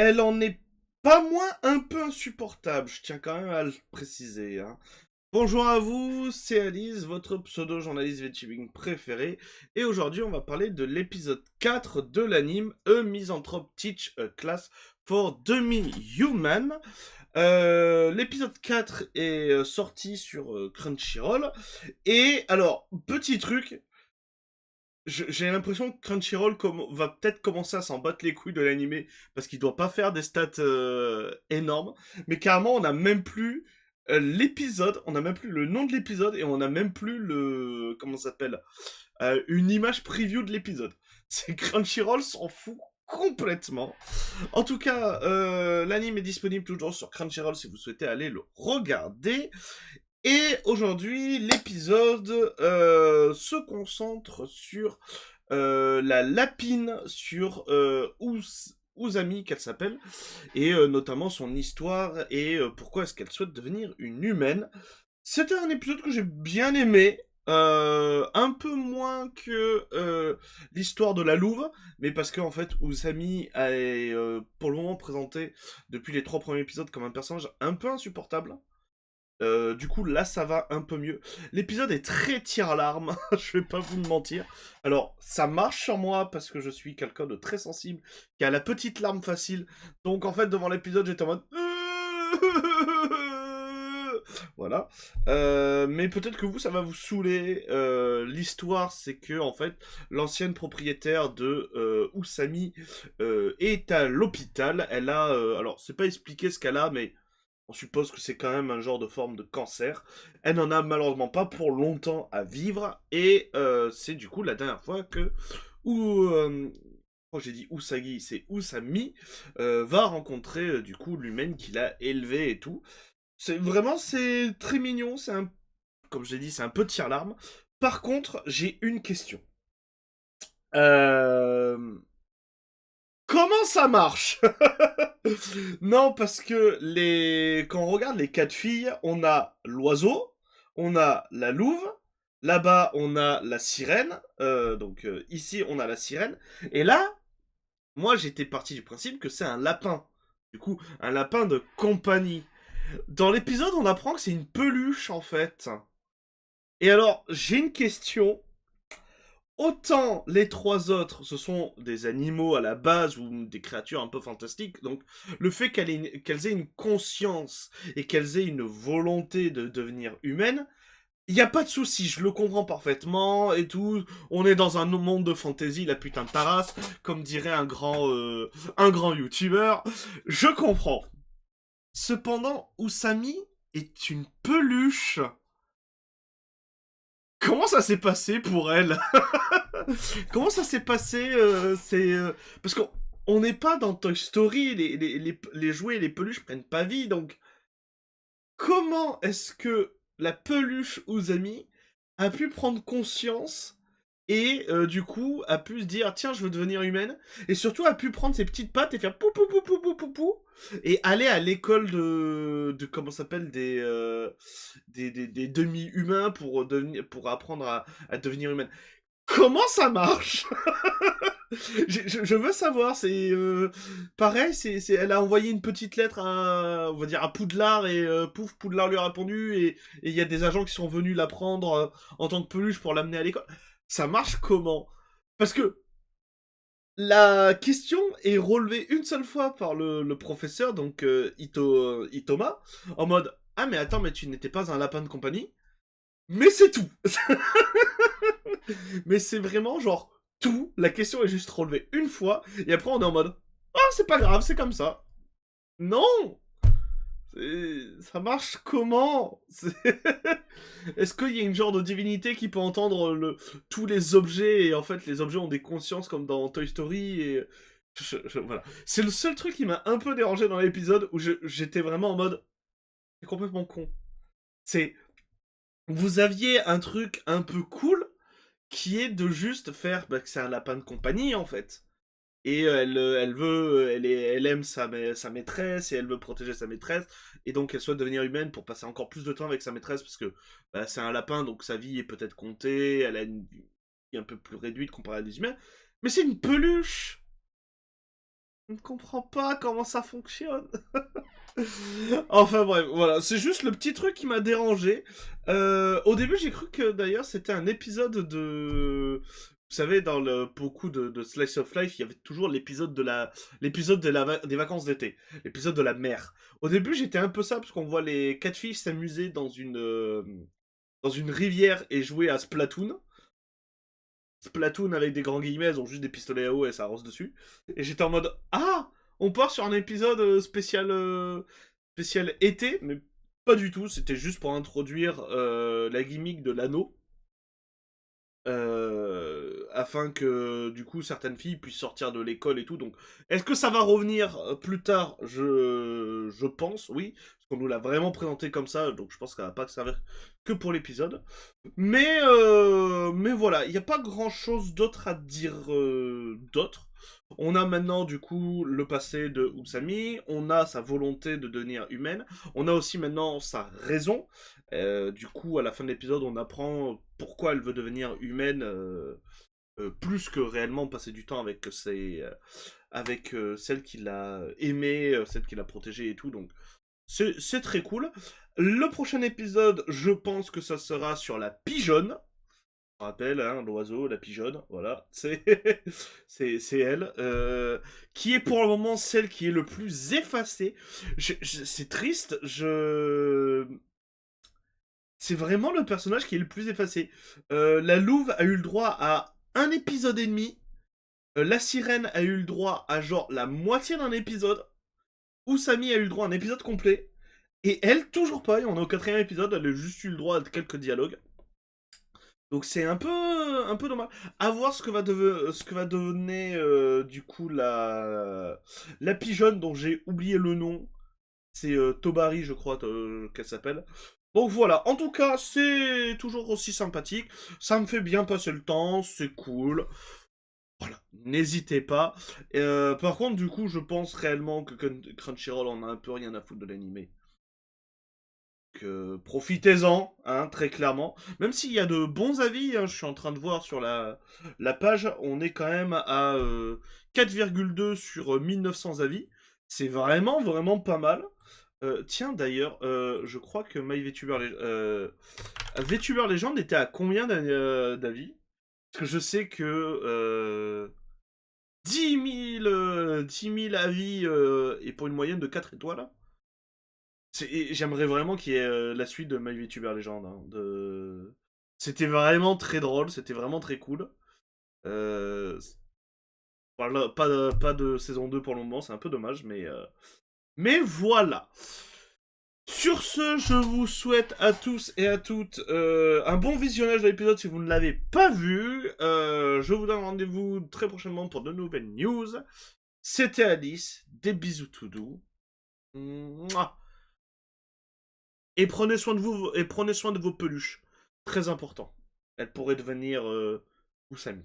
Elle en est pas moins un peu insupportable, je tiens quand même à le préciser, hein. Bonjour à vous, c'est Alice, votre pseudo-journaliste VTubing préféré, et aujourd'hui on va parler de l'épisode 4 de l'anime A Misanthrope Teach a Class for Demi-Human. L'épisode 4 est sorti sur Crunchyroll, et alors, petit truc, j'ai l'impression que Crunchyroll va peut-être commencer à s'en battre les couilles de l'animé parce qu'il doit pas faire des stats énormes. Mais carrément, on a même plus l'épisode, on a même plus le nom de l'épisode et on a même plus le comment ça s'appelle une image preview de l'épisode. C'est Crunchyroll s'en fout complètement. En tout cas, l'anime est disponible toujours sur Crunchyroll si vous souhaitez aller le regarder. Et aujourd'hui, l'épisode se concentre sur la lapine, sur Uzami, qu'elle s'appelle, et notamment son histoire et pourquoi est-ce qu'elle souhaite devenir une humaine. C'était un épisode que j'ai bien aimé, un peu moins que l'histoire de la louve, mais parce que en fait, Uzami est pour le moment présenté depuis les 3 premiers épisodes comme un personnage un peu insupportable. Du coup, là, ça va un peu mieux. L'épisode est très tire-larme, je vais pas vous mentir. Alors, ça marche sur moi parce que je suis quelqu'un de très sensible, qui a la petite larme facile. Donc, en fait, devant l'épisode, j'étais en mode... Voilà. Mais peut-être que vous, ça va vous saouler. L'histoire, c'est que, en fait, l'ancienne propriétaire de Usami est à l'hôpital. Elle a... alors, c'est pas expliqué ce qu'elle a, mais... On suppose que c'est quand même un genre de forme de cancer. Elle n'en a malheureusement pas pour longtemps à vivre. Et c'est du coup la dernière fois que... Quand j'ai dit Usagi, c'est Usami, va rencontrer du coup l'humaine qu'il a élevée et tout. C'est très mignon, comme je l'ai dit, c'est un peu tire-larme. Par contre, j'ai une question. Euh... Comment ça marche? Non, parce que quand on regarde les quatre filles, on a l'oiseau, on a la louve, là-bas on a la sirène, donc ici on a la sirène, et là, moi j'étais parti du principe que c'est un lapin. Du coup, un lapin de compagnie. Dans l'épisode, on apprend que c'est une peluche en fait. Et alors, j'ai une question. Autant les trois autres, ce sont des animaux à la base ou des créatures un peu fantastiques, donc le fait qu'elles aient une conscience et qu'elles aient une volonté de devenir humaines, il n'y a pas de souci, je le comprends parfaitement et tout. On est dans un monde de fantasy, la putain de Taras, comme dirait un grand youtubeur. Je comprends. Cependant, Usami est une peluche. Comment ça s'est passé pour elle? Comment ça s'est passé parce qu'on n'est pas dans Toy Story, les jouets et les peluches prennent pas vie, donc comment est-ce que la peluche Uzami a pu prendre conscience et du coup a pu se dire tiens je veux devenir humaine et surtout a pu prendre ses petites pattes et faire pou pou pou pou pou pou pou et aller à l'école de comment ça s'appelle des demi-humains pour apprendre à devenir humaine. Comment ça marche? Je veux savoir, c'est pareil, elle a envoyé une petite lettre on va dire à Poudlard et pouf, Poudlard lui a répondu et il y a des agents qui sont venus la prendre en tant que peluche pour l'amener à l'école. Ça marche comment? Parce que la question est relevée une seule fois par le professeur, donc Itoma, en mode ah mais attends mais tu n'étais pas un lapin de compagnie, mais c'est tout. Mais c'est vraiment genre tout. La question est juste relevée une fois et après on est en mode ah c'est pas grave, c'est comme ça. Non, ça marche comment? Est-ce qu'il y a une genre de divinité qui peut entendre tous les objets et en fait les objets ont des consciences comme dans Toy Story et voilà. C'est le seul truc qui m'a un peu dérangé dans l'épisode où j'étais vraiment en mode c'est complètement con. C'est vous aviez un truc un peu cool qui est de juste faire que c'est un lapin de compagnie en fait. Et elle aime sa maîtresse et elle veut protéger sa maîtresse et donc elle souhaite devenir humaine pour passer encore plus de temps avec sa maîtresse parce que bah, c'est un lapin donc sa vie est peut-être comptée, elle a une vie un peu plus réduite comparée à des humains. Mais c'est une peluche. Je ne comprends pas comment ça fonctionne. Enfin bref, voilà, c'est juste le petit truc qui m'a dérangé. Au début, j'ai cru que d'ailleurs c'était un épisode de... Vous savez, dans beaucoup de Slice of Life, il y avait toujours l'épisode des vacances d'été, l'épisode de la mer. Au début, j'étais un peu ça, parce qu'on voit les 4 filles s'amuser dans une rivière et jouer à Splatoon. Splatoon avec des grands guillemets, elles ont juste des pistolets à eau et ça arrose dessus. Et j'étais en mode, ah, on part sur un épisode spécial été, mais pas du tout, c'était juste pour introduire la gimmick de l'anneau. Afin que du coup certaines filles puissent sortir de l'école et tout. Donc, est-ce que ça va revenir plus tard? Je pense, oui, parce qu'on nous l'a vraiment présenté comme ça, donc je pense qu'elle va pas servir que pour l'épisode. Mais voilà, il n'y a pas grand-chose d'autre à dire d'autre. On a maintenant du coup le passé de Usami, on a sa volonté de devenir humaine, on a aussi maintenant sa raison. Du coup, à la fin de l'épisode, on apprend pourquoi elle veut devenir humaine, plus que réellement passer du temps avec celle qui l'a aimée, celle qui l'a protégée et tout. Donc, c'est très cool. Le prochain épisode, je pense que ça sera sur la pigeonne. On rappelle, hein, l'oiseau, la pigeonne, voilà, c'est elle, qui est pour le moment celle qui est le plus effacée. C'est triste, c'est vraiment le personnage qui est le plus effacé. La louve a eu le droit à un épisode et demi. La sirène a eu le droit à genre la moitié d'un épisode. Usami a eu le droit à un épisode complet. Et elle, toujours pas. On est au 4e épisode. Elle a juste eu le droit à quelques dialogues. Donc c'est un peu dommage. À voir ce que va donner du coup la pigeonne dont j'ai oublié le nom. C'est Tobari, je crois, qu'elle s'appelle. Donc voilà, en tout cas, c'est toujours aussi sympathique. Ça me fait bien passer le temps, c'est cool. Voilà, n'hésitez pas. Par contre, du coup, je pense réellement que Crunchyroll en a un peu rien à foutre de l'animé. Que profitez-en, hein, très clairement. Même s'il y a de bons avis, hein, je suis en train de voir sur la page, on est quand même à 4,2 sur 1900 avis. C'est vraiment, vraiment pas mal. Tiens, d'ailleurs, je crois que VTuber Legend était à combien d'avis? Parce que je sais que 10 000 avis et pour une moyenne de 4 étoiles. J'aimerais vraiment qu'il y ait la suite de My VTuber Legend. Hein, C'était vraiment très drôle, c'était vraiment très cool. Euh... Voilà, pas de saison 2 pour le moment, c'est un peu dommage, mais voilà. Sur ce, je vous souhaite à tous et à toutes un bon visionnage de l'épisode si vous ne l'avez pas vu. Je vous donne rendez-vous très prochainement pour de nouvelles news. C'était Alice, des bisous tout doux. Mouah. Et prenez soin de vous et prenez soin de vos peluches. Très important. Elles pourraient devenir Usami.